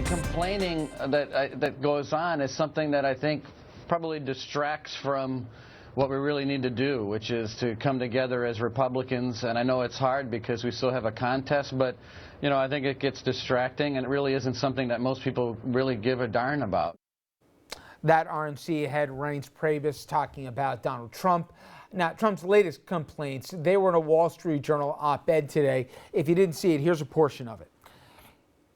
complaining that goes on is something that I think probably distracts from what we really need to do, which is to come together as Republicans. And I know it's hard because we still have a contest, but you know, I think it gets distracting, and it really isn't something that most people really give a darn about. That RNC head REINCE PRIEBUS talking about Donald Trump. Now, Trump's latest complaints, they were in a Wall Street Journal op-ed today. If you didn't see it, here's a portion of it.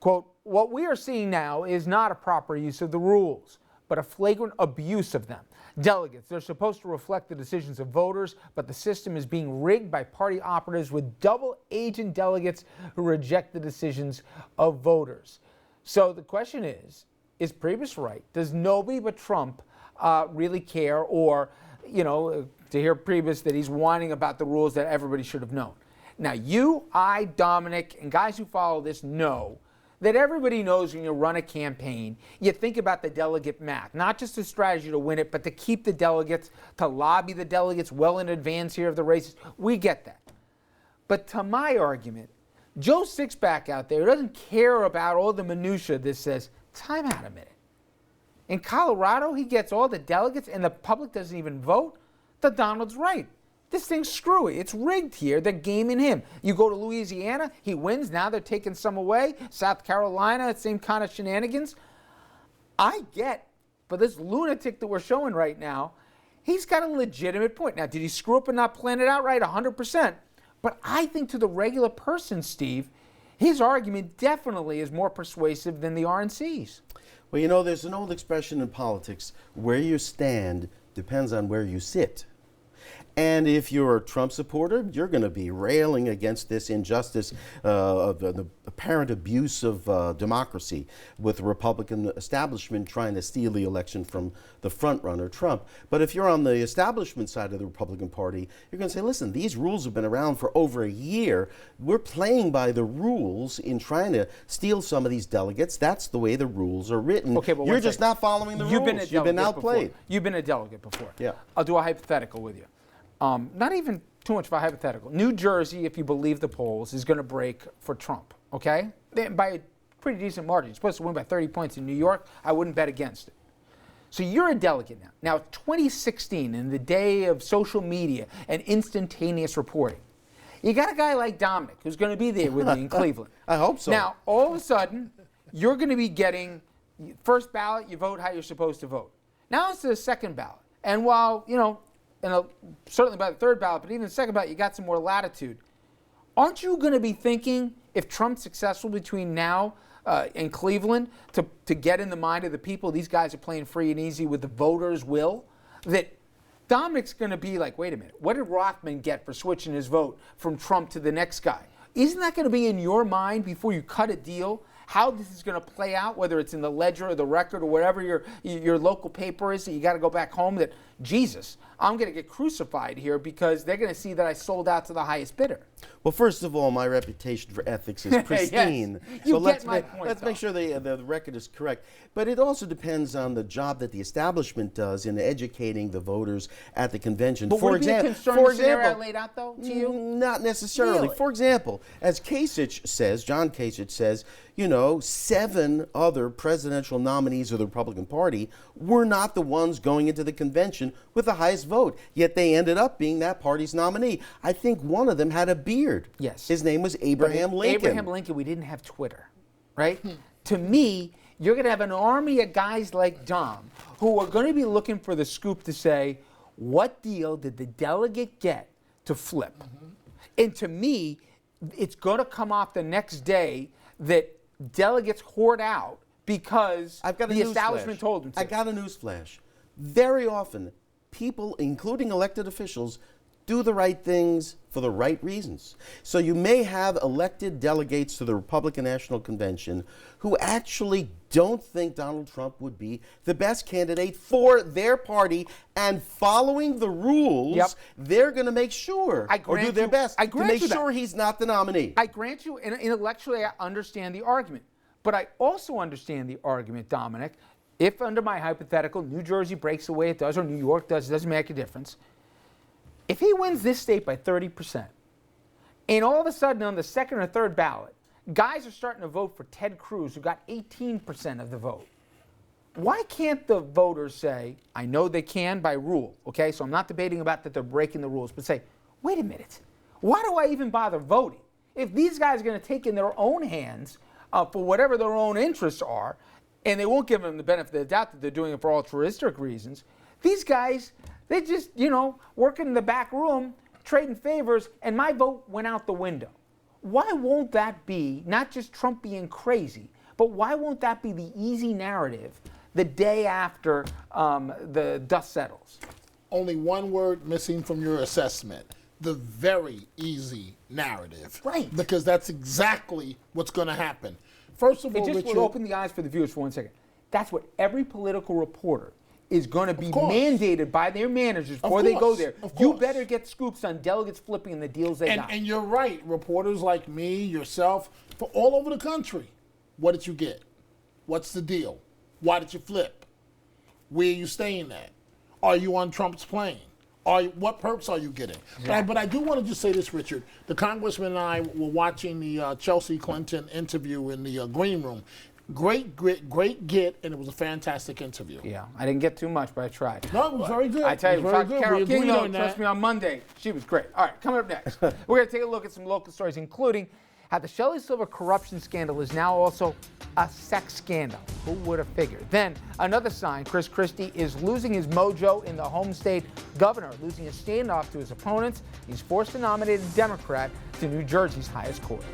Quote, "What we are seeing now is not a proper use of the rules, but a flagrant abuse of them. Delegates, they're supposed to reflect the decisions of voters, but the system is being rigged by party operatives with double-agent delegates who reject the decisions of voters." So the question is Priebus right? Does nobody but Trump really care? Or, you know, to hear Priebus that he's whining about the rules that everybody should have known. Now, you, I, Dominic, and guys who follow this know that everybody knows when you run a campaign, you think about the delegate math, not just a strategy to win it, but to keep the delegates, to lobby the delegates well in advance here of the races. We get that. But to my argument, Joe Sixpack out there doesn't care about all the minutia that says, time out a minute. In Colorado, he gets all the delegates and the public doesn't even vote? Then Donald's right. This thing's screwy. It's rigged here. They're gaming him. You go to Louisiana, he wins. Now they're taking some away. South Carolina, same kind of shenanigans. I get, but this lunatic that we're showing right now, he's got a legitimate point. Now, did he screw up and not plan it out right? 100%. But I think to the regular person, Steve, his argument definitely is more persuasive than the RNC's. Well, you know, there's an old expression in politics, where you stand depends on where you sit. And if you're a Trump supporter, you're going to be railing against this injustice of the apparent abuse of democracy with the Republican establishment trying to steal the election from the front runner, Trump. But if you're on the establishment side of the Republican Party, you're going to say, listen, these rules have been around for over a year. We're playing by the rules in trying to steal some of these delegates. That's the way the rules are written. Okay, but you're just not following the rules. You've been outplayed. Before. You've been a delegate before. Yeah. I'll do a hypothetical with you. Not even too much of a hypothetical. New Jersey, if you believe the polls, is going to break for Trump, okay? By a pretty decent margin. He's supposed to win by 30 points in New York. I wouldn't bet against it. So you're a delegate now. Now, 2016, in the day of social media and instantaneous reporting, you got a guy like Dominic who's going to be there with me in Cleveland. I hope so. Now, all of a sudden, you're going to be getting first ballot, you vote how you're supposed to vote. Now it's the second ballot. And while, you know, certainly by the third ballot, but even the second ballot, you got some more latitude. Aren't you going to be thinking, if Trump's successful between now and Cleveland, to get in the mind of the people, these guys are playing free and easy with the voters' will, that Dominic's going to be like, wait a minute, what did Rothman get for switching his vote from Trump to the next guy? Isn't that going to be in your mind before you cut a deal? How this is going to play out, whether it's in the Ledger or the Record or whatever your local paper is that you got to go back home, that, Jesus, I'm going to get crucified here because they're going to see that I sold out to the highest bidder. Well, first of all, my reputation for ethics is pristine. Yes. You get my point, let's make sure the record is correct. But it also depends on the job that the establishment does in educating the voters at the convention. But would it be a concerning scenario I laid out, though, to you? Not necessarily. Really? For example, as Kasich says, John Kasich says, you know, 7 other presidential nominees of the Republican Party were not the ones going into the convention with the highest vote, yet they ended up being that party's nominee. I think one of them had a beard. Yes. His name was Abraham Lincoln. Abraham Lincoln, we didn't have Twitter, right? To me, you're going to have an army of guys like Dom who are going to be looking for the scoop to say, what deal did the delegate get to flip? And to me, it's going to come off the next day that delegates hoard out because the establishment told them to. I got a news flash. Very often, people, including elected officials, do the right things for the right reasons. So you may have elected delegates to the Republican National Convention who actually don't think Donald Trump would be the best candidate for their party, and following the rules, they're going to make sure or do their best to make sure he's not the nominee. I grant you, and intellectually I understand the argument. But I also understand the argument, Dominic, if under my hypothetical, New Jersey breaks the way it does, or New York does, it doesn't make a difference. If he wins this state by 30%, and all of a sudden on the second or third ballot, Guys are starting to vote for Ted Cruz, who got 18% of the vote. Why can't the voters say, I know they can by rule, okay? So I'm not debating about that they're breaking the rules, but say, wait a minute, why do I even bother voting? If these guys are going to take in their own hands for whatever their own interests are, and they won't give them the benefit of the doubt that they're doing it for altruistic reasons, these guys, they just, working in the back room, trading favors, and my vote went out the window. Why won't that be, not just Trump being crazy, but why won't that be the easy narrative the day after the dust settles? Only one word missing from your assessment: the very easy narrative. Right. Because that's exactly what's going to happen. First of all, It just Richard, would open the eyes for the viewers for 1 second. That's what every political reporter is going to be course. mandated by their managers before they go course. there. Of You course. better get scoops on delegates flipping and the deals they got. and you're right. Reporters like me, yourself, for all over the country. What did you get? What's the deal? Why did you flip? Where are you staying at? Are you on Trump's plane? What perks are you getting? Exactly. But I do want to just say this, Richard. The congressman and I were watching the Chelsea Clinton interview in the green room. Great get, and it was a fantastic interview. Yeah, I didn't get too much, but I tried. No, it was very good. I tell you, It was very good. Carol We King, agreed though, on that. trust me, on Monday, she was great. All right, coming up next, we're going to take a look at some local stories, including how the Shelley Silver corruption scandal is now also a sex scandal. Who would have figured? Then, another sign, Chris Christie is losing his mojo in the home state. Governor losing his standoff to his opponents. He's forced to nominate a Democrat to New Jersey's highest court.